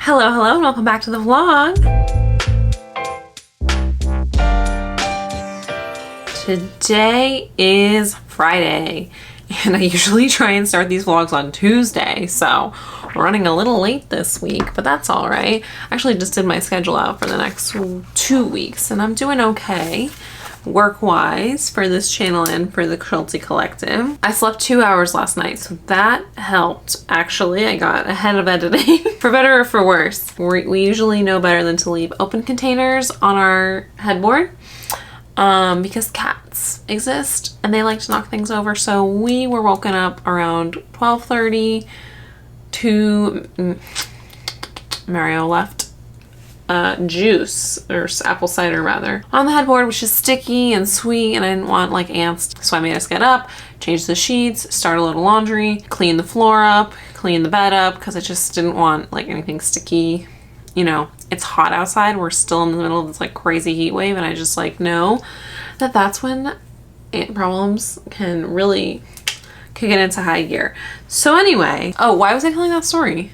Hello, and welcome back to the vlog. Today is Friday, and I usually try and start these vlogs on Tuesday, so we're running a little late this week, but that's all right. I actually just did my schedule out for the next 2 weeks, and I'm doing okay work-wise for this channel and for the Cruelty Collective. I slept 2 hours last night, so that helped. Actually, I got ahead of editing. For better or for worse. We usually know better than to leave open containers on our headboard because cats exist and they like to knock things over. So we were woken up around 12:30 to Mario left juice, or apple cider rather, on the headboard, which is sticky and sweet, and I didn't want like ants, so I made us get up, change the sheets, start a little laundry, clean the floor up, clean the bed up, because I just didn't want like anything sticky. You know, it's hot outside, we're still in the middle of this like crazy heat wave, and I just like know that that's when ant problems can really kick it into high gear. So anyway, oh, why was I telling that story?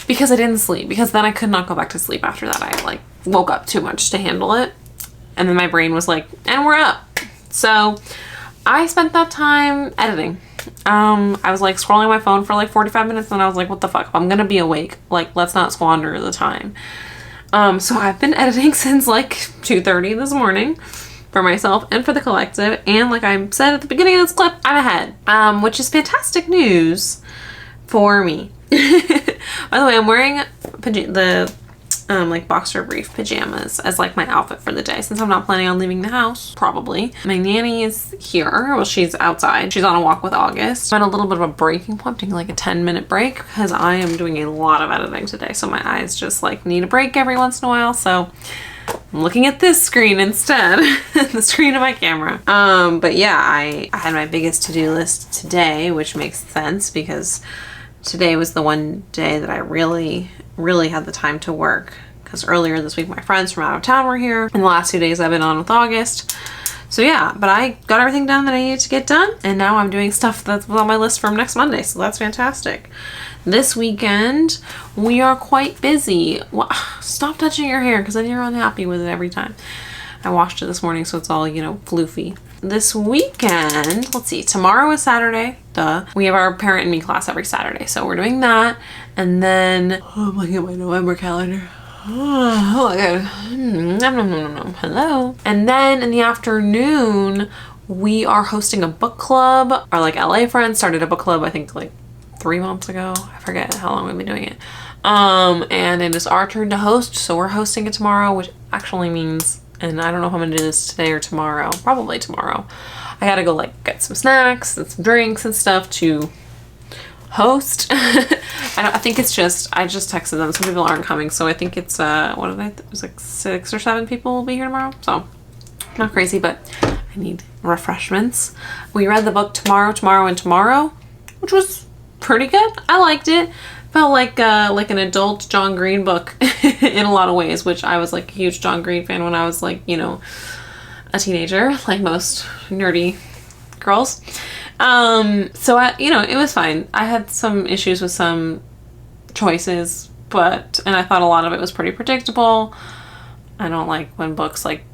Because I didn't sleep, because then I could not go back to sleep after that. I like woke up too much to handle it, and then my brain was like, and we're up. So I spent that time editing. I was like scrolling my phone for like 45 minutes, and I was like, what the fuck, I'm gonna be awake, like let's not squander the time. So I've been editing since like 2:30 this morning for myself and for the collective, and like I said at the beginning of this clip, I'm ahead, which is fantastic news for me. By the way, I'm wearing the like boxer brief pajamas as like my outfit for the day, since I'm not planning on leaving the house, probably. My nanny is here. Well, she's outside. She's on a walk with August. I'm at a little bit of a breaking point. I'm taking like a 10-minute break because I am doing a lot of editing today, so my eyes just like need a break every once in a while. So I'm looking at this screen instead, the screen of my camera. But yeah, I had my biggest to-do list today, which makes sense because today was the one day that I really had the time to work, because earlier this week my friends from out of town were here, and the last 2 days I've been on with August. So yeah, but I got everything done that I needed to get done, and now I'm doing stuff that's on my list from next Monday, so that's fantastic. This weekend we are quite busy. Stop touching your hair, because then you're unhappy with it every time. I washed it this morning, so it's all, you know, floofy. This weekend, let's see, tomorrow is Saturday, duh. We have our parent and me class every Saturday, so we're doing that. And then, oh, I'm looking at my November calendar. Oh my god. Hello. And then in the afternoon, we are hosting a book club. Our like LA friends started a book club, I think like 3 months ago. I forget how long we've been doing it. And it is our turn to host, so we're hosting it tomorrow, which actually means, and I don't know if I'm gonna do this today or tomorrow, probably tomorrow, I gotta go like get some snacks and some drinks and stuff to host. I think it's just, I just texted them, some people aren't coming, so I think it's what did it was like 6 or 7 people will be here tomorrow, so not crazy, but I need refreshments. We read the book Tomorrow, which was pretty good. I liked it. Felt like an adult John Green book in a lot of ways, which I was like a huge John Green fan when I was like, you know, a teenager, like most nerdy girls. So you know, it was fine. I had some issues with some choices, and I thought a lot of it was pretty predictable. I don't like when books like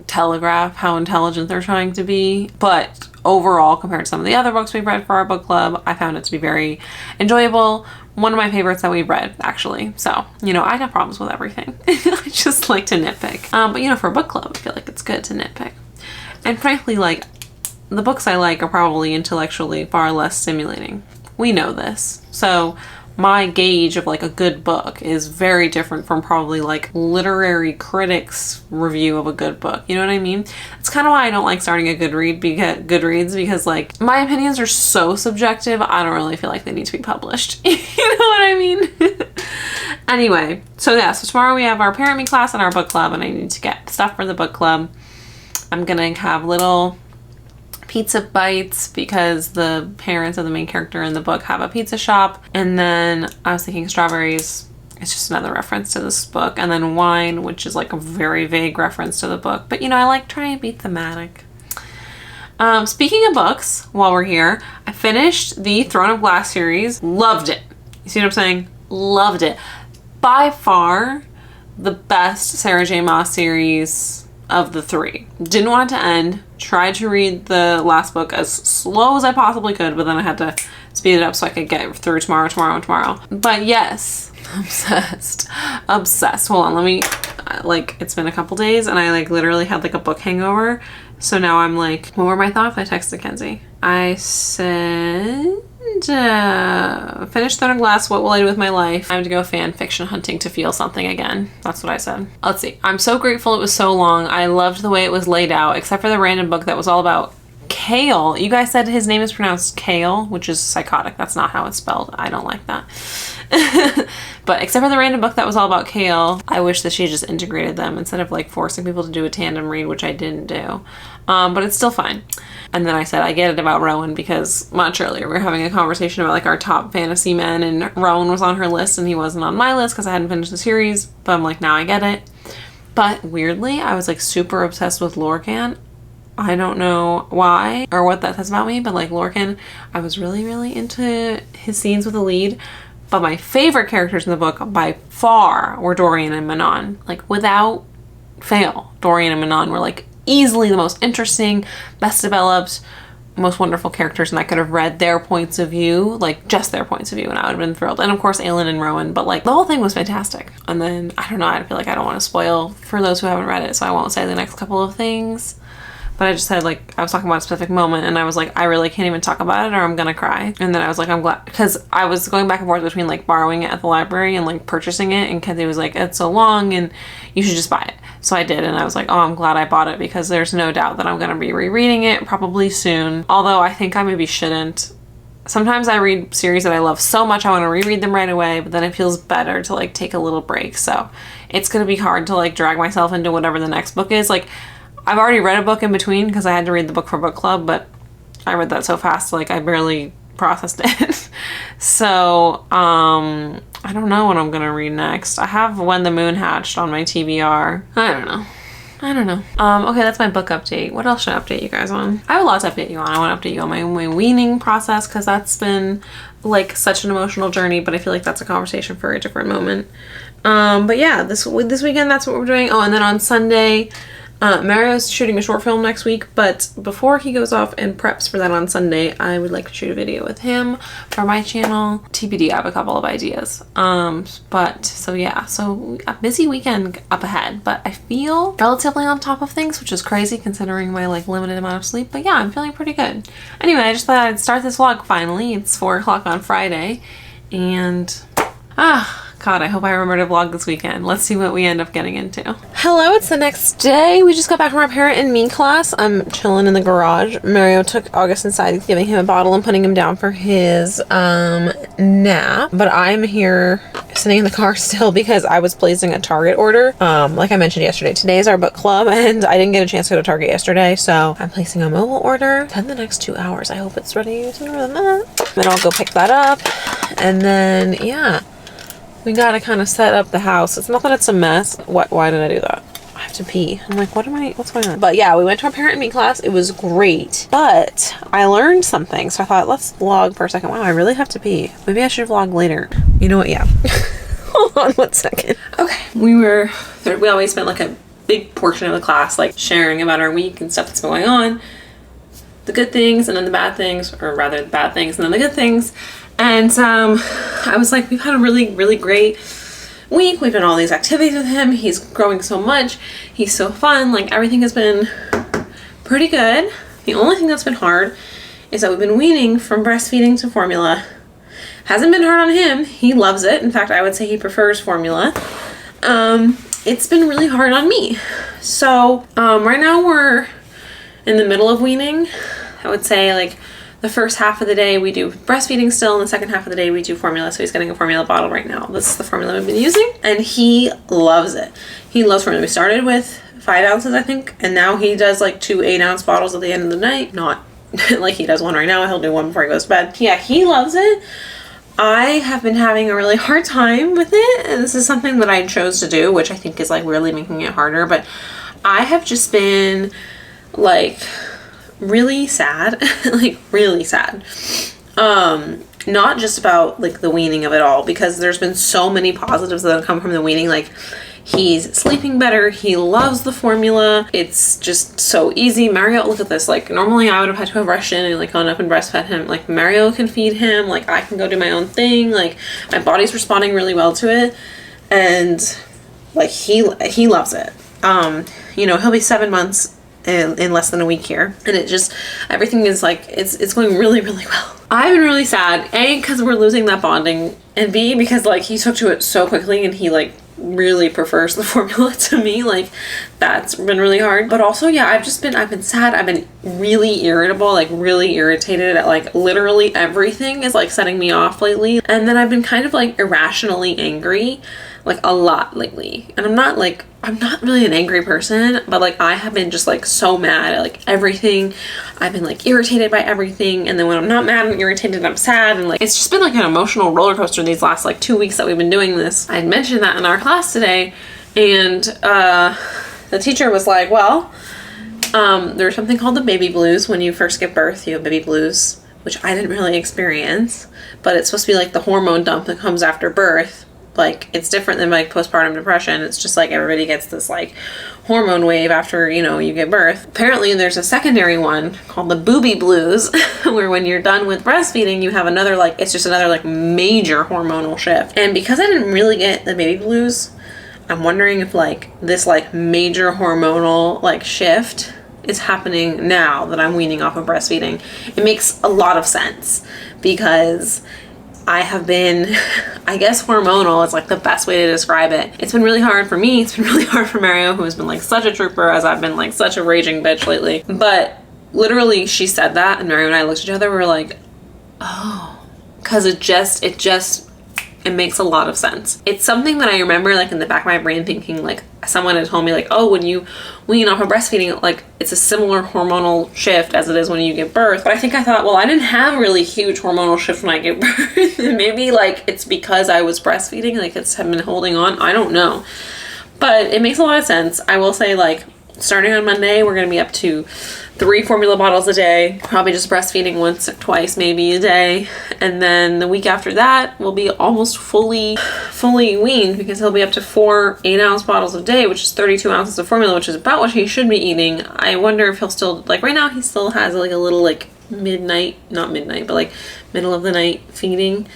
telegraph how intelligent they're trying to be, but overall, compared to some of the other books we've read for our book club, I found it to be very enjoyable. One of my favorites that we've read, actually. So, you know, I have problems with everything. I just like to nitpick. But you know, for a book club, I feel like it's good to nitpick. And frankly, like, the books I like are probably intellectually far less stimulating. We know this. So my gauge of like a good book is very different from probably like literary critics' review of a good book. You know what I mean? It's kind of why I don't like starting a Goodreads, because like my opinions are so subjective. I don't really feel like they need to be published. You know what I mean? Anyway, so yeah, so tomorrow we have our parent me class and our book club, and I need to get stuff for the book club. I'm gonna have little pizza bites because the parents of the main character in the book have a pizza shop. And then I was thinking strawberries, it's just another reference to this book. And then wine, which is like a very vague reference to the book. But you know, I like trying to be thematic. Speaking of books, while we're here, I finished the Throne of Glass series. Loved it. You see what I'm saying? Loved it. by far the best Sarah J. Maas series of the three. Didn't want it to end. Tried to read the last book as slow as I possibly could, but then I had to speed it up so I could get through tomorrow. But yes, obsessed. Hold on, let me, like, it's been a couple days and I like literally had like a book hangover. So now I'm like, what were my thoughts? I texted Kenzie. I said, finished Throne of Glass, what will I do with my life? Time to go fan fiction hunting to feel something again. That's what I said. Let's see. I'm so grateful it was so long. I loved the way it was laid out, except for the random book that was all about Kale. You guys said his name is pronounced Kale, which is psychotic. That's not how it's spelled. I don't like that. But except for the random book that was all about Kale, I wish that she just integrated them instead of like forcing people to do a tandem read, which I didn't do. But it's still fine. And then I said I get it about Rowan because much earlier we were having a conversation about like our top fantasy men, and Rowan was on her list and he wasn't on my list because I hadn't finished the series. But I'm like, now I get it. But weirdly, I was like super obsessed with Lorcan. I don't know why or what that says about me, but like Lorcan, I was really into his scenes with the lead. But my favorite characters in the book by far were Dorian and Manon. Like without fail, Dorian and Manon were like easily the most interesting, best developed, most wonderful characters, and I could have read their points of view, like just their points of view, and I would have been thrilled. And of course Aelin and Rowan, but like the whole thing was fantastic. And then I don't know, I feel like I don't want to spoil for those who haven't read it, so I won't say the next couple of things. But I just said, like, I was talking about a specific moment and I was like, I really can't even talk about it or I'm gonna cry. And then I was like, I'm glad, because I was going back and forth between like borrowing it at the library and like purchasing it, and Kenzie was like, it's so long and you should just buy it. So I did, and I was like, oh, I'm glad I bought it because there's no doubt that I'm gonna be rereading it probably soon. Although I think I maybe shouldn't. Sometimes I read series that I love so much I want to reread them right away, but then it feels better to like take a little break. So it's gonna be hard to like drag myself into whatever the next book is. Like, I've already read a book in between because I had to read the book for book club, but I read that so fast, like I barely processed it. So, I don't know what I'm gonna read next. I have When the Moon Hatched on my TBR. I don't know. Okay, that's my book update. What else should I update you guys on? I have a lot to update you on. I want to update you on my weaning process because that's been like such an emotional journey, but I feel like that's a conversation for a different moment. But yeah, this weekend, that's what we're doing. Oh, and then on Sunday, Mario's shooting a short film next week, but before he goes off and preps for that on Sunday, I would like to shoot a video with him for my channel. TBD, I have a couple of ideas. But so yeah, so a busy weekend up ahead, but I feel relatively on top of things, which is crazy considering my like limited amount of sleep, but yeah, I'm feeling pretty good. Anyway, I just thought I'd start this vlog finally. It's 4 o'clock on Friday, and God, I hope I remember to vlog this weekend. Let's see what we end up getting into. Hello, it's the next day. We just got back from our parent and me class. I'm chilling in the garage. Mario took August inside, giving him a bottle and putting him down for his nap. But I'm here sitting in the car still because I was placing a Target order. Like I mentioned yesterday, today is our book club and I didn't get a chance to go to Target yesterday, so I'm placing a mobile order within the next 2 hours. I hope it's ready sooner than that. Then I'll go pick that up, and then yeah, we gotta kind of set up the house. It's not that it's a mess. Why did I do that? I have to pee. I'm like, what's going on? But yeah, we went to our parent and me class. It was great. But I learned something. So I thought, let's vlog for a second. Wow, I really have to pee. Maybe I should vlog later. You know what? Yeah. Hold on 1 second. Okay. We always spent like a big portion of the class like sharing about our week and stuff that's been going on. The good things and then the bad things, or rather the bad things and then the good things. And I was like, we've had a really great week. We've done all these activities with him. He's growing so much. He's so fun. Like, everything has been pretty good. The only thing that's been hard is that we've been weaning from breastfeeding to formula. Hasn't been hard on him. He loves it. In fact, I would say he prefers formula. It's been really hard on me. So right now we're in the middle of weaning. I would say like the first half of the day we do breastfeeding still, and the second half of the day we do formula. So he's getting a formula bottle right now. This is the formula we've been using, and he loves it. He loves formula. We started with 5 ounces, I think, and now he does like 2 8-ounce bottles at the end of the night. Not like he does one right now. He'll do one before he goes to bed. Yeah, he loves it. I have been having a really hard time with it, and this is something that I chose to do, which I think is like really making it harder, but I have just been like really sad, like really sad. not just about like the weaning of it all, because there's been so many positives that have come from the weaning. Like, he's sleeping better. He loves the formula. It's just so easy. Mario, look at this. Like, normally I would have had to have rushed in and like gone up and breastfed him. Like, Mario can feed him. Like, I can go do my own thing. Like, my body's responding really well to it. And like, he loves it. You know, he'll be 7 months in less than a week here. And it just, everything is like, it's going really, really well. I've been really sad. A, because we're losing that bonding. And B, because like he took to it so quickly and he like really prefers the formula to me. Like, that's been really hard. But also, yeah, I've been sad. I've been really irritable, like really irritated at like literally everything is like setting me off lately. And then I've been kind of like irrationally angry, like a lot lately. And I'm not really an angry person, but like I have been just like so mad at like everything. I've been like irritated by everything, and then when I'm not mad and irritated, I'm sad, and like it's just been like an emotional roller coaster these last like 2 weeks that we've been doing this. I had mentioned that in our class today, and the teacher was like, well, there's something called the baby blues. When you first give birth, you have baby blues, which I didn't really experience, but it's supposed to be like the hormone dump that comes after birth. Like, it's different than like postpartum depression. It's just like everybody gets this like hormone wave after, you know, you give birth. Apparently there's a secondary one called the booby blues where when you're done with breastfeeding, you have another like, it's just another like major hormonal shift. And because I didn't really get the baby blues, I'm wondering if like this like major hormonal like shift is happening now that I'm weaning off of breastfeeding. It makes a lot of sense because I have been, I guess hormonal is like the best way to describe it. It's been really hard for me. It's been really hard for Mario, who has been like such a trooper, as I've been like such a raging bitch lately. But literally she said that and Mario and I looked at each other, we were like, oh, because it makes a lot of sense. It's something that I remember like in the back of my brain thinking like someone had told me like, oh, when you wean off of breastfeeding, like it's a similar hormonal shift as it is when you give birth. But I thought, well, I didn't have really huge hormonal shift when I gave birth. Maybe like it's because I was breastfeeding, like it's been holding on. I don't know. But it makes a lot of sense. I will say like starting on Monday, we're going to be up to 3 formula bottles a day, probably just breastfeeding once or twice maybe a day. And then the week after that we'll be almost fully weaned, because he'll be up to 4 8-ounce bottles a day, which is 32 ounces of formula, which is about what he should be eating. I wonder if he'll still, like right now he still has like a little like not midnight, but like middle of the night feeding.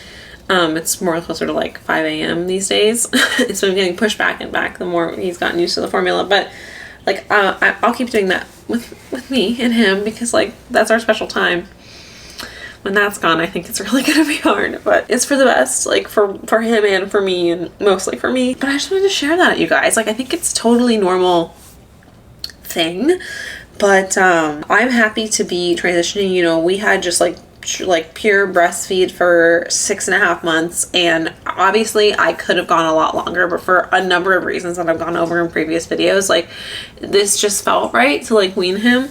It's more closer to like 5 a.m. these days. It's been getting pushed back and back the more he's gotten used to the formula. But like I'll keep doing that with me and him, because like that's our special time. When that's gone, I think it's really gonna be hard, but it's for the best, like for him and for me, and mostly for me. But I just wanted to share that with you guys. Like, I think it's a totally normal thing, but I'm happy to be transitioning. You know, we had just like pure breastfeed for 6.5 months, and obviously I could have gone a lot longer, but for a number of reasons that I've gone over in previous videos, like this just felt right to like wean him.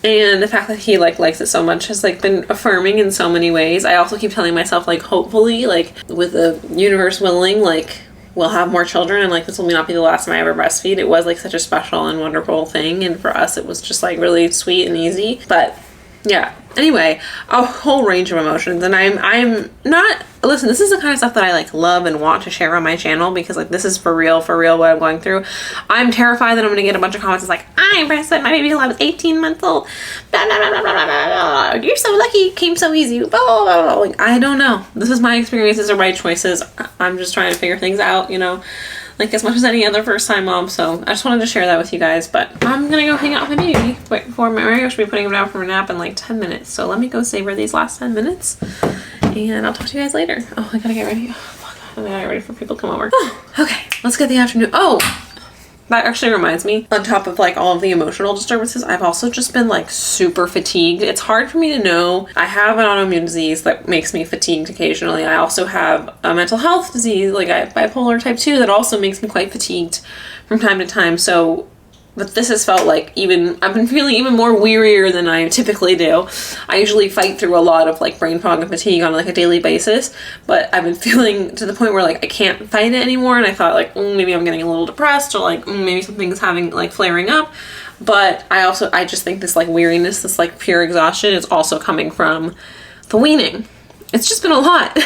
And the fact that he like likes it so much has like been affirming in so many ways. I also keep telling myself like, hopefully, like with the universe willing, like we'll have more children, and like this will not be the last time I ever breastfeed. It was like such a special and wonderful thing, and for us it was just like really sweet and easy. But yeah, anyway, a whole range of emotions. And I'm not, listen, this is the kind of stuff that I like love and want to share on my channel, because like this is for real what I'm going through. I'm terrified that I'm gonna get a bunch of comments that's like, I breastfed my baby till I was 18 months old, blah, blah, blah, blah, blah, blah, blah. You're so lucky, it came so easy, blah, blah, blah, blah. Like, I don't know, this is my experiences, are my choices. I'm just trying to figure things out, you know, like as much as any other first time mom. So I just wanted to share that with you guys. But I'm gonna go hang out with my baby right before Mario should be putting him down for a nap in like 10 minutes. So let me go savor these last 10 minutes, and I'll talk to you guys later. Oh, I gotta get ready. Oh, fuck. I gotta get ready for people to come over. Oh, okay, let's get the afternoon. Oh, that actually reminds me, on top of like all of the emotional disturbances, I've also just been like super fatigued. It's hard for me to know. I have an autoimmune disease that makes me fatigued occasionally. I also have a mental health disease, like I have bipolar type 2, that also makes me quite fatigued from time to time. So, but this has felt like I've been feeling even more wearier than I typically do. I usually fight through a lot of like brain fog and fatigue on like a daily basis, but I've been feeling to the point where like I can't fight it anymore, and I thought like, maybe I'm getting a little depressed, or like maybe something's flaring up. But I just think this like weariness, this like pure exhaustion is also coming from the weaning. it's just been a lot.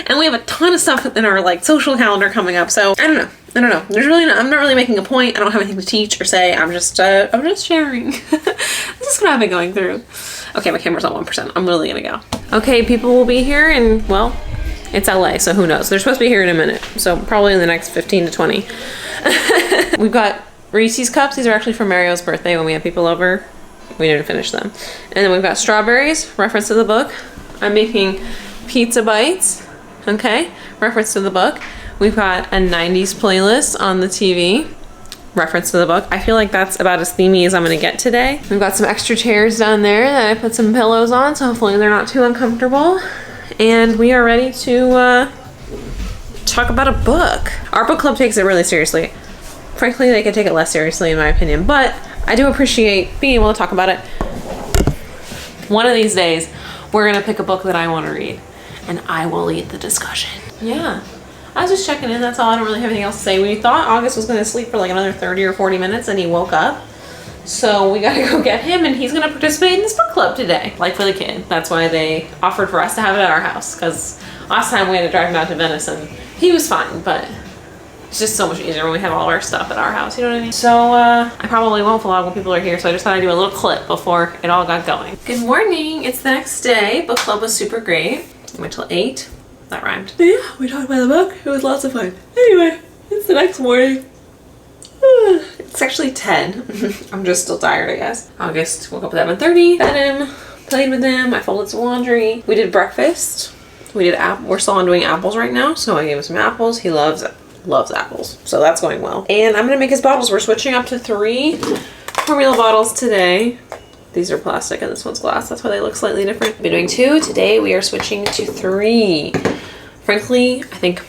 And we have a ton of stuff in our like social calendar coming up. So I don't know. I'm not really making a point. I don't have anything to teach or say. I'm just sharing. This is what I've been going through. Okay, my camera's on 1%. I'm really gonna go. Okay, people will be here and well, it's LA, so who knows? They're supposed to be here in a minute. So probably in the next 15 to 20. We've got Reese's cups. These are actually for Mario's birthday when we had people over. We didn't finish them. And then we've got strawberries, reference to the book. I'm making pizza bites, okay? Reference to the book. We've got a 90s playlist on the TV. Reference to the book. I feel like that's about as themey as I'm gonna get today. We've got some extra chairs down there that I put some pillows on, so hopefully they're not too uncomfortable. And we are ready to talk about a book. Our book club takes it really seriously. Frankly, they could take it less seriously in my opinion, but I do appreciate being able to talk about it. One of these days, we're gonna pick a book that I wanna read and I will lead the discussion. Yeah, I was just checking in, that's all. I don't really have anything else to say. We thought August was gonna sleep for like another 30 or 40 minutes and he woke up. So we gotta go get him and he's gonna participate in this book club today. Like for the kid. That's why they offered for us to have it at our house, because last time we had to drive him out to Venice and he was fine, but it's just so much easier when we have all of our stuff at our house, you know what I mean? So I probably won't vlog when people are here, so I just thought I'd do a little clip before it all got going. Good morning, it's the next day. Book club was super great. I went till 8, that rhymed. But yeah, we talked about the book, it was lots of fun. Anyway, it's the next morning. It's actually 10. I'm just still tired, I guess. August woke up at 7:30, fed him, played with him, I folded some laundry. We did breakfast. We're still on doing apples right now, so I gave him some apples. He loves apples, so that's going well. And I'm gonna make his bottles. We're switching up to 3 formula bottles today. These are plastic and this one's glass, that's why they look slightly different. We're doing 2 today. We are switching to 3. Frankly, I think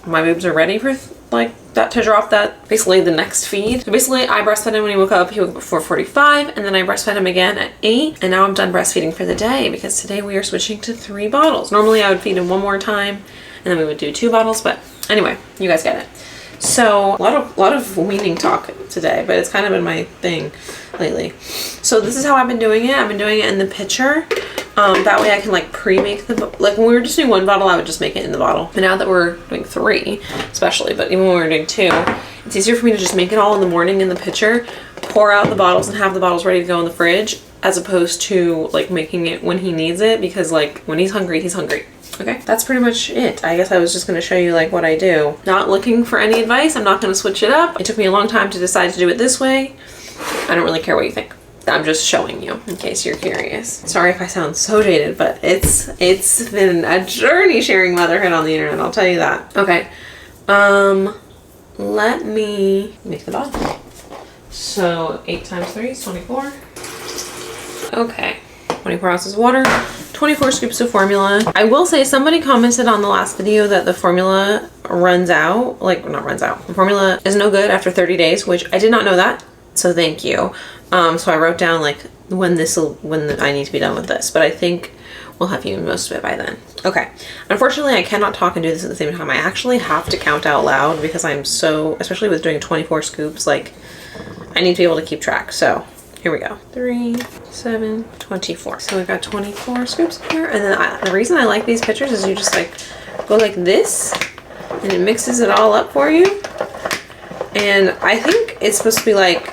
my boobs are ready for like that, to drop that, basically the next feed. So basically I breastfed him when he woke up. He woke up at 4:45 and then I breastfed him again at 8, and now I'm done breastfeeding for the day because today we are switching to 3 bottles. Normally I would feed him 1 more time and then we would do 2 bottles, but anyway, you guys get it. So a lot of weaning talk today, but it's kind of been my thing lately. So this is how I've been doing it. I've been doing it in the pitcher. That way I can like pre-make the, like when we were just doing 1 bottle, I would just make it in the bottle. But now that we're doing 3, especially, but even when we were doing 2, it's easier for me to just make it all in the morning in the pitcher, pour out the bottles and have the bottles ready to go in the fridge, as opposed to like making it when he needs it, because like when he's hungry, he's hungry. Okay, that's pretty much it. I guess I was just going to show you like what I do. Not looking for any advice. I'm not going to switch it up. It took me a long time to decide to do it this way. I don't really care what you think. I'm just showing you in case you're curious. Sorry if I sound so dated, but it's been a journey sharing motherhood on the internet, I'll tell you that. Okay, let me make the bottle. So 8 times 3 is 24. Okay, 24 ounces of water, 24 scoops of formula. I will say somebody commented on the last video that the formula runs out, like not runs out. The formula is no good after 30 days, which I did not know that. So thank you. So I wrote down like when I need to be done with this, but I think we'll have used most of it by then. Okay. Unfortunately, I cannot talk and do this at the same time. I actually have to count out loud because I'm so, especially with doing 24 scoops, like I need to be able to keep track. So here we go. 3, 7, 24. So we've got 24 scoops here. And then the reason I like these pictures is you just like go like this and it mixes it all up for you. And I think it's supposed to be like,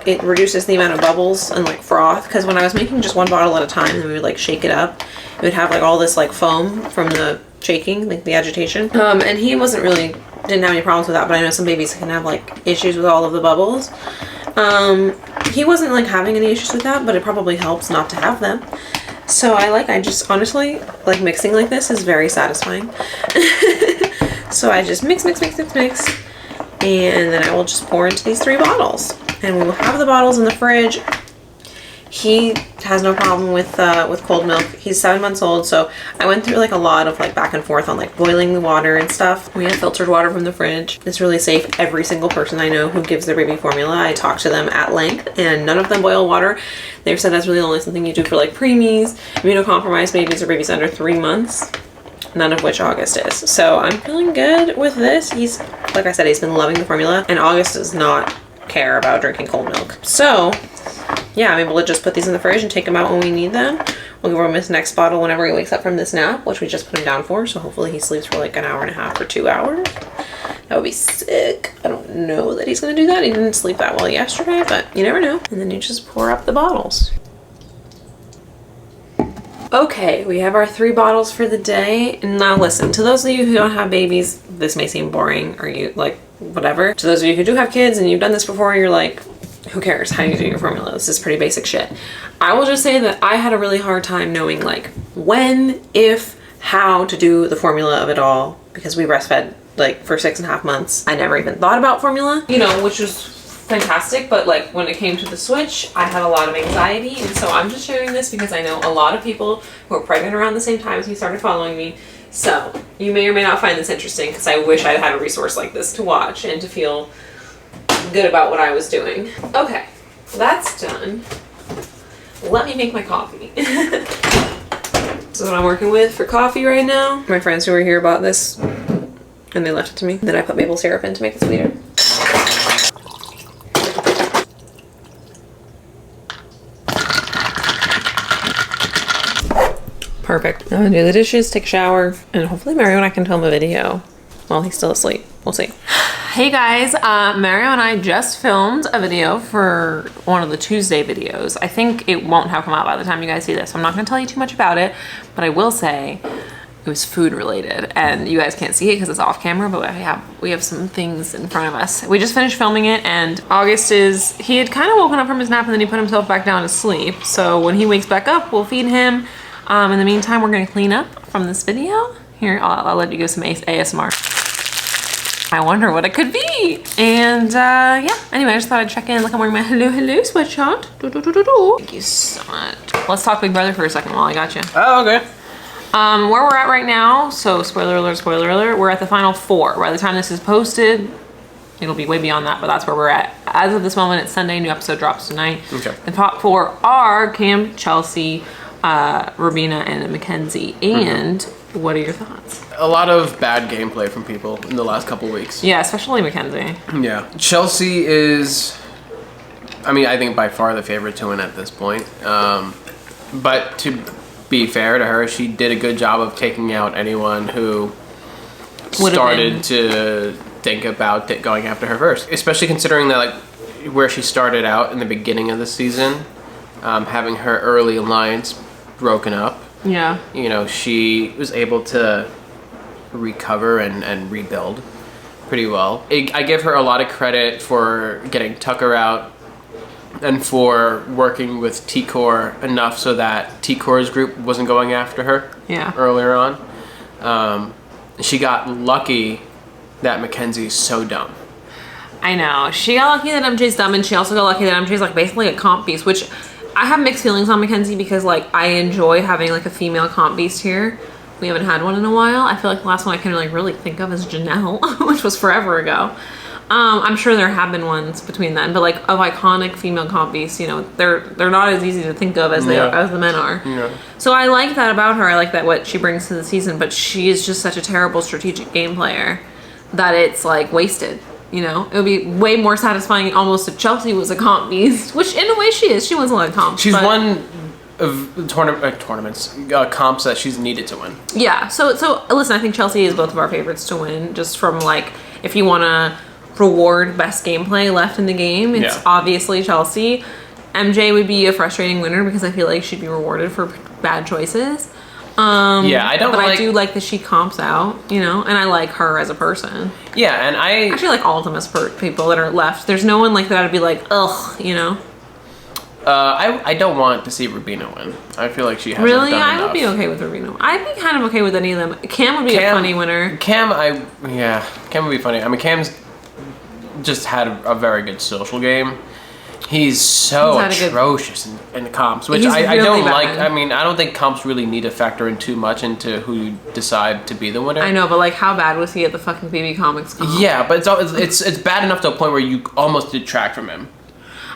it reduces the amount of bubbles and like froth, because when I was making just 1 bottle at a time and we would like shake it up, it would have like all this like foam from the shaking, like the agitation. And he didn't have any problems with that, but I know some babies can have like issues with all of the bubbles. He wasn't like having any issues with that, but it probably helps not to have them. So I just honestly like mixing like this is very satisfying. So I just mix, and then I will just pour into these 3 bottles. And we will have the bottles in the fridge. He has no problem with cold milk. He's 7 months old, so I went through like a lot of like back and forth on like boiling the water and stuff. We have filtered water from the fridge. It's really safe. Every single person I know who gives their baby formula, I talk to them at length, and none of them boil water. They've said that's really only something you do for like preemies, immunocompromised babies, or babies under 3 months. None of which August is. So I'm feeling good with this. He's, like I said, he's been loving the formula, and August does not care about drinking cold milk. So yeah, I'm able to just put these in the fridge and take them out when we need them. We'll give him his next bottle whenever he wakes up from this nap, which we just put him down for. So hopefully he sleeps for like an hour and a half or 2 hours. That would be sick. I don't know that he's gonna do that. He didn't sleep that well yesterday, but you never know. And then you just pour up the bottles. Okay, we have our 3 bottles for the day. And now listen, to those of you who don't have babies, this may seem boring or you like whatever. To those of you who do have kids and you've done this before, you're like, who cares how you do your formula? This is pretty basic shit. I will just say that I had a really hard time knowing like when, if, how to do the formula of it all because we breastfed like for 6.5 months. I never even thought about formula, you know, which was fantastic, but like when it came to the switch, I had a lot of anxiety, and so I'm just sharing this because I know a lot of people who are pregnant around the same time as me started following me. So you may or may not find this interesting because I wish I'd had a resource like this to watch and to feel good about what I was doing. Okay, that's done. Let me make my coffee. This is what I'm working with for coffee right now. My friends who were here bought this and they left it to me. Then I put maple syrup in to make it sweeter. Perfect. I'm gonna do the dishes, take a shower, and hopefully Mario and I can film a video while he's still asleep. We'll see. Hey guys, Mario and I just filmed a video for one of the Tuesday videos. I think it won't have come out by the time you guys see this, so I'm not gonna tell you too much about it, but I will say it was food related, and you guys can't see it because it's off camera, but we have some things in front of us. We just finished filming it, and he had kind of woken up from his nap and then he put himself back down to sleep. So when he wakes back up, we'll feed him. In the meantime, we're gonna clean up from this video. Here, I'll let you go some ASMR. I wonder what it could be. And yeah, anyway, I just thought I'd check in. Look, I'm wearing my hello sweatshirt. Thank you so much. Let's talk Big Brother for a second while I got you. Oh, okay. Where we're at right now, so spoiler alert, we're at the final 4. By the time this is posted, it'll be way beyond that, but that's where we're at. As of this moment, it's Sunday, new episode drops tonight. Okay. The top 4 are Cam, Chelsea, Robina, and Mackenzie. And what are your thoughts? A lot of bad gameplay from people in the last couple weeks. Yeah, especially Mackenzie. Yeah. Chelsea is, I mean, I think by far the favorite to win at this point. But to be fair to her, she did a good job of taking out anyone who started to think about going after her first. Especially considering that, like, where she started out in the beginning of the season, having her early alliance broken up. Yeah. You know, she was able to recover and rebuild pretty well. I give her a lot of credit for getting Tucker out and for working with T-Core enough so that T-Core's group wasn't going after her earlier on. She got lucky that Mackenzie's so dumb. I know. She got lucky that MJ's dumb, and she also got lucky that MJ's like basically a comp beast, which I have mixed feelings on Mackenzie because like I enjoy having like a female comp beast here. We haven't had one in a while. I feel like the last one I can like really think of is Janelle, which was forever ago. I'm sure there have been ones between then, but like of iconic female comp beasts, you know, they're not as easy to think of as as the men are. Yeah. So I like that about her. I like that what she brings to the season, but she is just such a terrible strategic game player that it's like wasted. You know, it would be way more satisfying almost if Chelsea was a comp beast, which in a way she is. She wins a lot of comps. She's won of tournaments, comps that she's needed to win. Yeah. So listen, I think Chelsea is both of our favorites to win. Just from like, if you want to reward best gameplay left in the game, it's obviously Chelsea. MJ would be a frustrating winner because I feel like she'd be rewarded for bad choices. I don't. But I do like that she comps out, you know, and I like her as a person. Yeah, and I actually like all of them as people that are left. There's no one like that I'd be like, ugh, you know. I don't want to see Rubina win. I feel like she hasn't done enough. I would be okay with Rubina. I'd be kind of okay with any of them. Cam would be a funny winner. Cam would be funny. I mean, Cam's just had a very good social game. He's so atrocious in the comps, which I don't like. I mean, I don't think comps really need to factor in too much into who you decide to be the winner. I know, but like, how bad was he at the fucking BB Comics comp? Yeah, but it's bad enough to a point where you almost detract from him.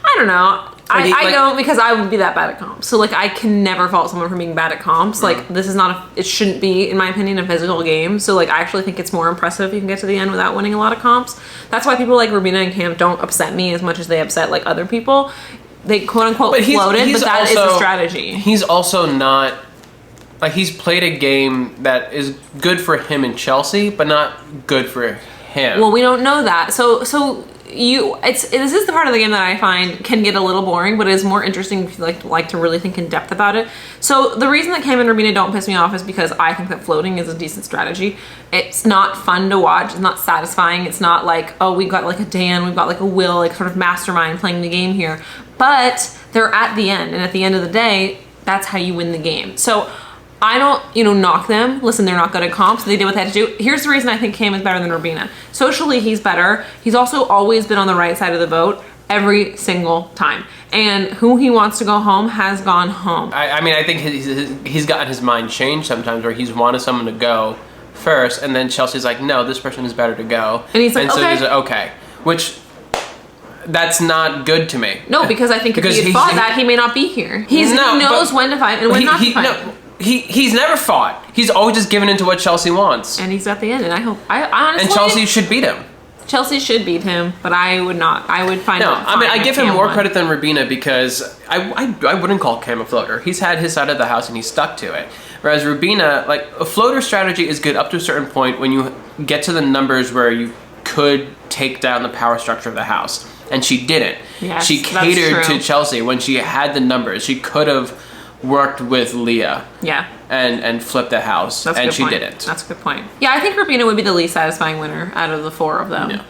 I don't know. I don't, because I would be that bad at comps. So like I can never fault someone for being bad at comps. Like this is not it shouldn't be, in my opinion, a physical game. So like I actually think it's more impressive if you can get to the end without winning a lot of comps. That's why people like Rubina and Cam don't upset me as much as they upset like other people. they quote unquote floated, but that is a strategy. He's also not, like, he's played a game that is good for him and Chelsea, but not good for him. Well, we don't know that. So this is the part of the game that I find can get a little boring, but it is more interesting if you like to really think in depth about it. So the reason that Cam and Rubina don't piss me off is because I think that floating is a decent strategy. It's not fun to watch. It's not satisfying. It's not like, oh, we've got like a Dan, we've got like a Will, like sort of mastermind playing the game here. But they're at the end, and at the end of the day, that's how you win the game. So I don't, knock them. Listen, they're not good at comps. They did what they had to do. Here's the reason I think Cam is better than Rubina. Socially, he's better. He's also always been on the right side of the vote every single time. And who he wants to go home has gone home. I mean, I think he's gotten his mind changed sometimes where he's wanted someone to go first, and then Chelsea's like, no, this person is better to go. And he's like, and so okay. he's like, okay. Which, that's not good to me. No, because I think if he had fought that, he may not be here. He knows when to fight and when not to fight. No, he's never fought. He's always just given into what Chelsea wants. And he's at the end, and I honestly... And Chelsea should beat him. Chelsea should beat him, but I would not. I would find No, I mean, I give him more credit than Rubina because I wouldn't call Cam a floater. He's had his side of the house and he's stuck to it. Whereas Rubina, like, a floater strategy is good up to a certain point when you get to the numbers where you could take down the power structure of the house. And she didn't. Yes, she catered to Chelsea when she had the numbers. She could have worked with Leah. Yeah. And flipped the house. And she didn't. That's a good point. Yeah, I think Rubina would be the least satisfying winner out of the four of them. Yeah.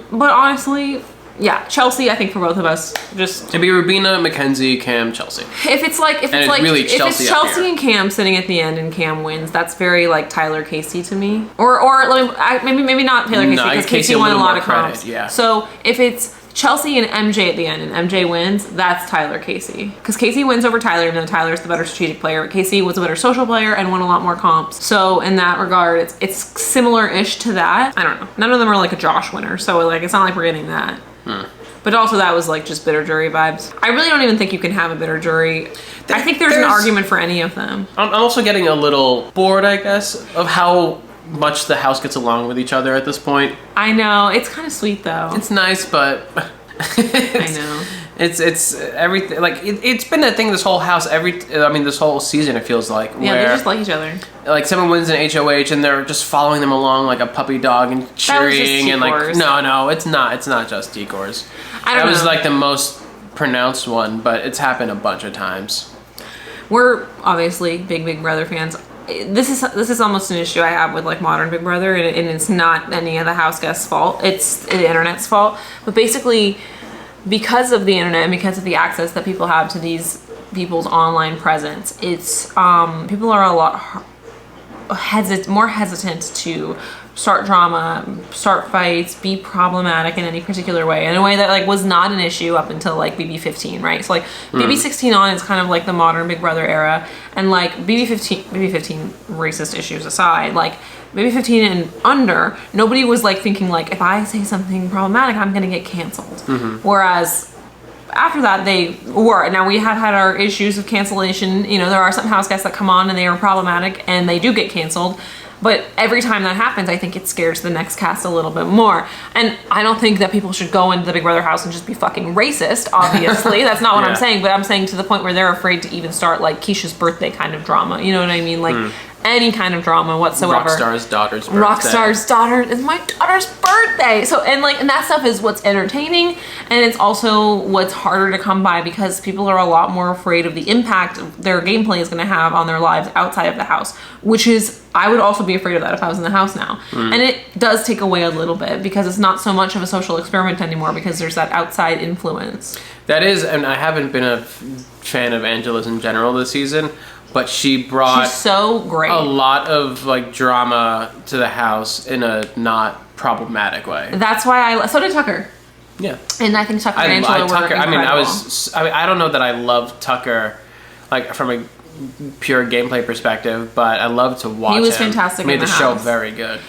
But honestly, yeah, Chelsea, I think for both of us, just... It'd be Rubina, Mackenzie, Cam, Chelsea. If it's Chelsea and Cam sitting at the end and Cam wins, that's very like Tyler Casey to me. Or maybe not Taylor Casey, because Casey won a lot of comps. Yeah. So if it's Chelsea and MJ at the end and MJ wins, that's Tyler Casey. Because Casey wins over Tyler, even though Tyler's the better strategic player. But Casey was a better social player and won a lot more comps. So in that regard, it's similar-ish to that. I don't know. None of them are like a Josh winner. So like it's not like we're getting that. But also that was like just bitter jury vibes. I really don't even think you can have a bitter jury. I think there's an argument for any of them. I'm also getting a little bored, I guess, of how much the house gets along with each other at this point. I know. It's kind of sweet though. It's nice, but I know. It's everything. Like it's been a thing. This whole house. This whole season. It feels like. Yeah, they just like each other. Like someone wins an HOH and they're just following them along like a puppy dog and cheering and like. No, it's not. It's not just decors. That was like the most pronounced one, but it's happened a bunch of times. We're obviously big Brother fans. This is almost an issue I have with like modern Big Brother, and it's not any of the house guests' fault. It's the internet's fault. But basically, because of the internet and because of the access that people have to these people's online presence, it's people are a lot more hesitant to start drama, start fights, be problematic in any particular way, in a way that like was not an issue up until like BB15, right? So like BB16 on is kind of like the modern Big Brother era, and like BB15 racist issues aside, like BB15 and under, nobody was like thinking like, if I say something problematic, I'm gonna get canceled. Whereas after that, they were. Now we have had our issues of cancellation. You know, there are some house guests that come on and they are problematic and they do get canceled. But every time that happens, I think it scares the next cast a little bit more. And I don't think that people should go into the Big Brother house and just be fucking racist, obviously. That's not what I'm saying. But I'm saying to the point where they're afraid to even start like Keisha's birthday kind of drama. You know what I mean? Like any kind of drama whatsoever. Rockstar's daughter's birthday. Rockstar's daughter is my daughter's birthday. So, and that stuff is what's entertaining. And it's also what's harder to come by because people are a lot more afraid of the impact their gameplay is going to have on their lives outside of the house, which is, I would also be afraid of that if I was in the house now. And it does take away a little bit because it's not so much of a social experiment anymore because there's that outside influence. That is, and I haven't been a fan of Angela's in general this season, but she's so great. A lot of like drama to the house in a not problematic way. That's why so did Tucker. Yeah. And I think Tucker and Angela were incredible. I don't know that I love Tucker like from a pure gameplay perspective, but I love to watch him. He was fantastic. Made the show very good.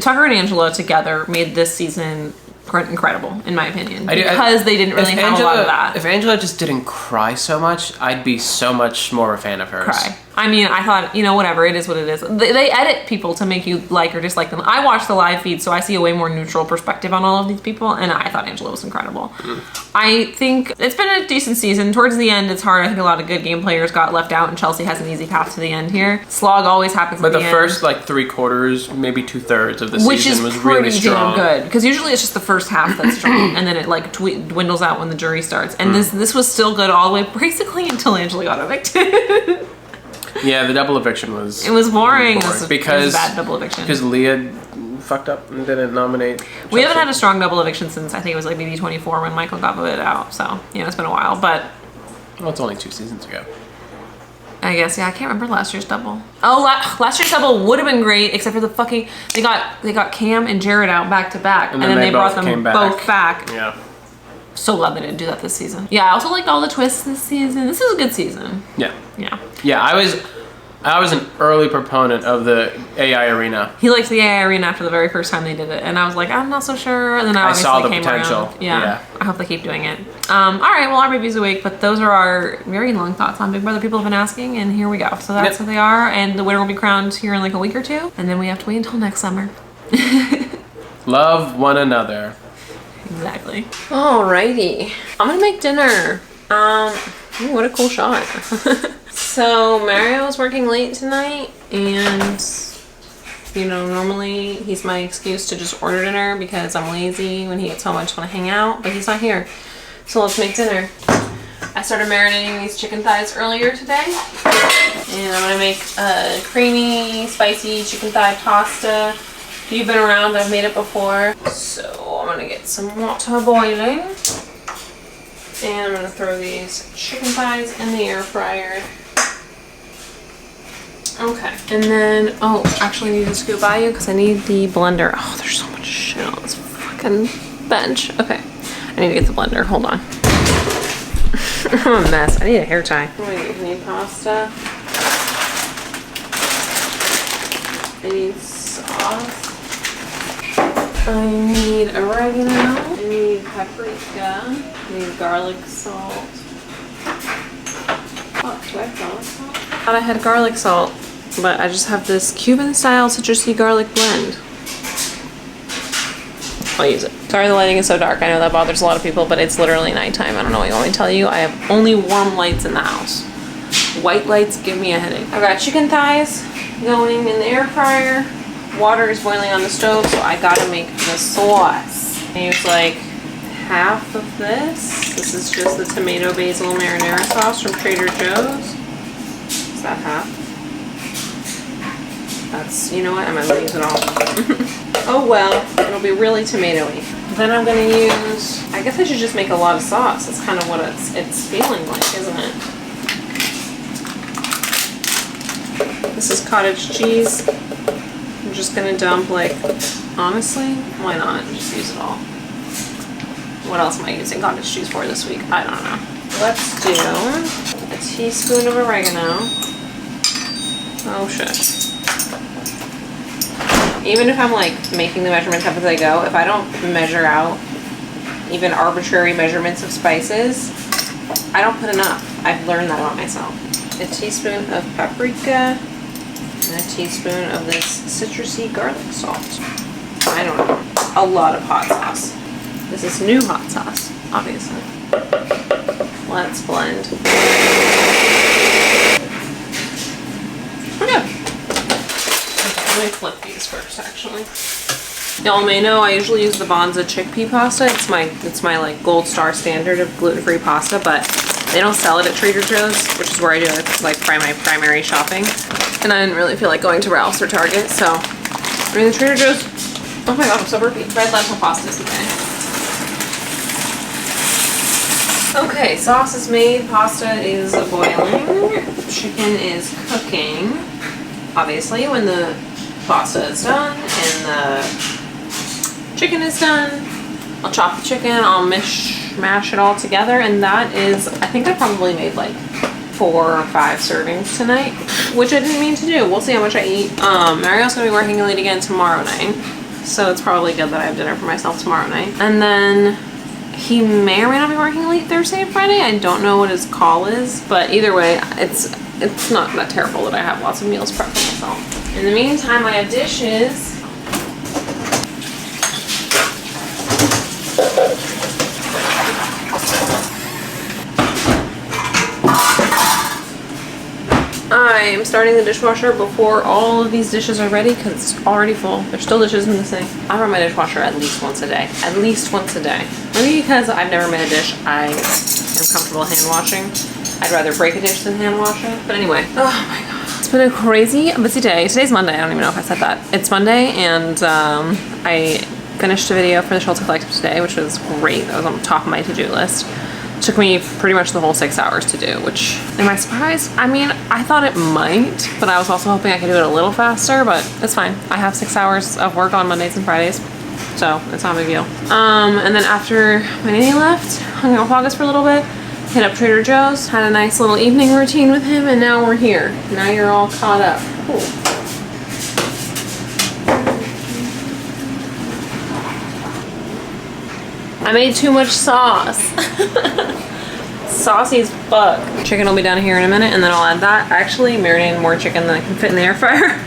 Tucker and Angela together made this season incredible, in my opinion, because they didn't really have a lot of that. If Angela just didn't cry so much, I'd be so much more a fan of hers. I mean, I thought, you know, whatever, it is what it is. They edit people to make you like or dislike them. I watch the live feed, so I see a way more neutral perspective on all of these people, and I thought Angela was incredible. I think it's been a decent season. Towards the end, it's hard. I think a lot of good game players got left out, and Chelsea has an easy path to the end here. Slog always happens at the end. But the first, like, 3/4, maybe 2/3 of the season was really strong. Which is pretty damn good, because usually it's just the first half that's strong, and then it, like, dwindles out when the jury starts. And this was still good all the way, basically, until Angela got evicted. Yeah, the double eviction was... It was boring. It was because a bad double eviction. Because Leah fucked up and didn't nominate Chelsea. We haven't had a strong double eviction since, I think it was like maybe 24 when Michael got voted out. So, you know, it's been a while, but... Well, it's only 2 seasons ago. I guess, yeah, I can't remember last year's double. Oh, last year's double would have been great, except for the fucking... They got Cam and Jared out back to back, and then they brought them both back. Yeah. So glad they didn't do that this season. Yeah, I also liked all the twists this season. This is a good season. Yeah. Yeah. Yeah, I was an early proponent of the AI arena. He liked the AI arena after the very first time they did it, and I was like, I'm not so sure. And then I saw the came potential. Around. Yeah. I hope they keep doing it. All right, well, our baby's awake, but those are our very long thoughts on Big Brother. People have been asking, and here we go. So that's what they are, and the winner will be crowned here in like a week or two, and then we have to wait until next summer. Love one another. Exactly. Alrighty. I'm gonna make dinner. Ooh, what a cool shot. So Mario's working late tonight, and you know, normally he's my excuse to just order dinner because I'm lazy. When he gets home, I just want to hang out, but he's not here. So let's make dinner. I started marinating these chicken thighs earlier today, and I'm gonna make a creamy, spicy chicken thigh pasta. If you've been around, I've made it before. So I'm gonna get some water boiling, and I'm gonna throw these chicken thighs in the air fryer. Okay, and then, oh, actually I need to scoot by you because I need the blender. Oh, there's so much shit on this fucking bench. Okay, I need to get the blender, hold on. I'm a mess, I need a hair tie. Wait, I need pasta. I need sauce. I need oregano. I need paprika. I need garlic salt. Oh, do I have garlic salt? I thought I had garlic salt, but I just have this Cuban style citrusy garlic blend. I'll use it. Sorry the lighting is so dark. I know that bothers a lot of people, but it's literally nighttime. I don't know what you want me to tell you. I have only warm lights in the house. White lights give me a headache. I've got chicken thighs going in the air fryer. Water is boiling on the stove, so I gotta make the sauce. I use like half of this. This is just the tomato basil marinara sauce from Trader Joe's. Is that half? That's, you know what, I might use it all. Oh well, it'll be really tomatoey. Then I'm gonna use, I guess I should just make a lot of sauce. That's kind of what it's feeling like, isn't it? This is cottage cheese. I'm just gonna dump, like, honestly, why not? Just use it all. What else am I using cottage cheese for this week? I don't know. Let's do a teaspoon of oregano. Oh shit. Even if I'm like making the measurements up as I go, if I don't measure out even arbitrary measurements of spices, I don't put enough. I've learned that about myself. A teaspoon of paprika. And a teaspoon of this citrusy garlic salt. I don't know. A lot of hot sauce. This is new hot sauce, obviously. Let's blend. We're good. Okay, let me flip these first, actually. Y'all may know I usually use the Bonza chickpea pasta. It's my like gold star standard of gluten-free pasta, but they don't sell it at Trader Joe's, which is where I do like my primary shopping. And I didn't really feel like going to Ralph's or Target, so I mean the Trader Joe's. Oh my god, I'm so burpy. Red lentil pasta today. Okay, sauce is made, pasta is boiling, chicken is cooking. Obviously, when the pasta is done and the chicken is done, I'll chop the chicken, I'll mash it all together, and that is, I think I probably made like 4 or 5 servings tonight, which I didn't mean to do. We'll see how much I eat. Mario's gonna be working late again tomorrow night, so it's probably good that I have dinner for myself tomorrow night. And then he may or may not be working late Thursday and Friday. I don't know what his call is, but either way, it's not that terrible that I have lots of meals prepped for myself. In the meantime, I have dishes. I'm starting the dishwasher before all of these dishes are ready because it's already full. There's still dishes in the sink. I run my dishwasher at least once a day. At least once a day. Maybe because I've never made a dish I am comfortable hand washing. I'd rather break a dish than hand wash it. But anyway, oh my god. It's been a crazy busy day. Today's Monday. I don't even know if I said that. It's Monday and I finished a video for the Shelter Collective today, which was great. That was on the top of my to-do list. Took me pretty much the whole 6 hours to do, which, am I surprised? I mean, I thought it might, but I was also hoping I could do it a little faster, but it's fine. I have 6 hours of work on Mondays and Fridays, so it's not a big deal. And then after my nanny left, hung out with August for a little bit, hit up Trader Joe's, had a nice little evening routine with him, and now we're here. Now you're all caught up. Cool. I made too much sauce. Saucy as fuck. Chicken will be down here in a minute and then I'll add that. I actually marinated more chicken than I can fit in the air fryer.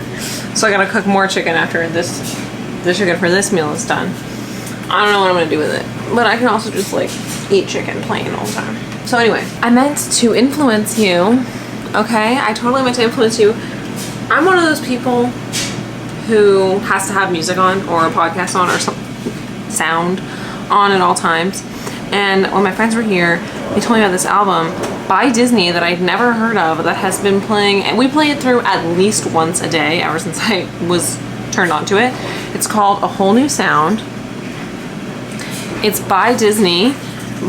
So I gotta cook more chicken after the chicken for this meal is done. I don't know what I'm gonna do with it. But I can also just like eat chicken plain all the time. So anyway, I meant to influence you. Okay, I totally meant to influence you. I'm one of those people who has to have music on or a podcast on or some sound on at all times. And when my friends were here, they told me about this album by Disney that I'd never heard of that has been playing, and we play it through at least once a day ever since I was turned on to it. It's called A Whole New Sound. It's by Disney,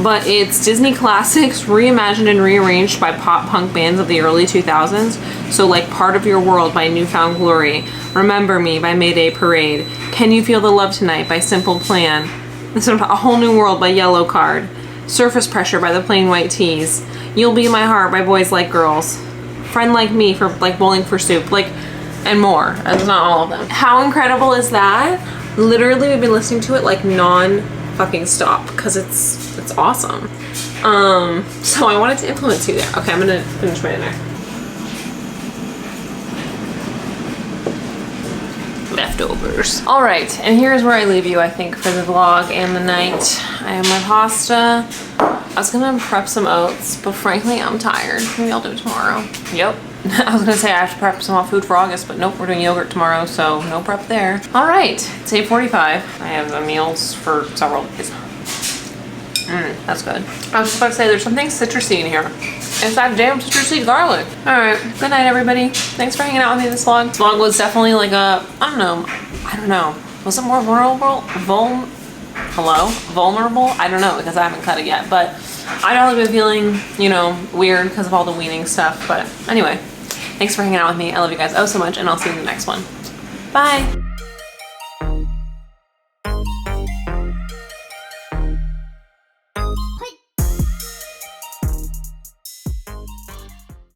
but it's Disney classics reimagined and rearranged by pop punk bands of the early 2000s. So like Part of Your World by Newfound Glory, Remember Me by Mayday Parade, Can You Feel the Love Tonight by Simple Plan, A Whole New World by Yellow Card, Surface Pressure by the Plain White Tees, You'll Be My Heart by Boys Like Girls, Friend Like Me for like Bowling for Soup, like, and more. That's not all of them. How incredible is that? Literally, we've been listening to it like non-fucking stop because it's awesome. So I wanted to influence you there. Okay, I'm gonna finish my dinner. Leftovers. All right, and here's where I leave you, I think, for the vlog and the night. I have my pasta. I was gonna prep some oats, but frankly, I'm tired. Maybe I'll do it tomorrow. Yep. I was gonna say I have to prep some food for August, but nope, we're doing yogurt tomorrow, so no prep there. All right, it's 8:45. I have the meals for several days. That's good. I was just about to say, there's something citrusy in here. It's that damn citrusy garlic. All right, good night, everybody. Thanks for hanging out with me this vlog. This vlog was definitely like a, I don't know. Was it more vulnerable? Vulnerable? I don't know, because I haven't cut it yet, but I've definitely been feeling, you know, weird because of all the weaning stuff. But anyway, thanks for hanging out with me. I love you guys oh so much, and I'll see you in the next one. Bye.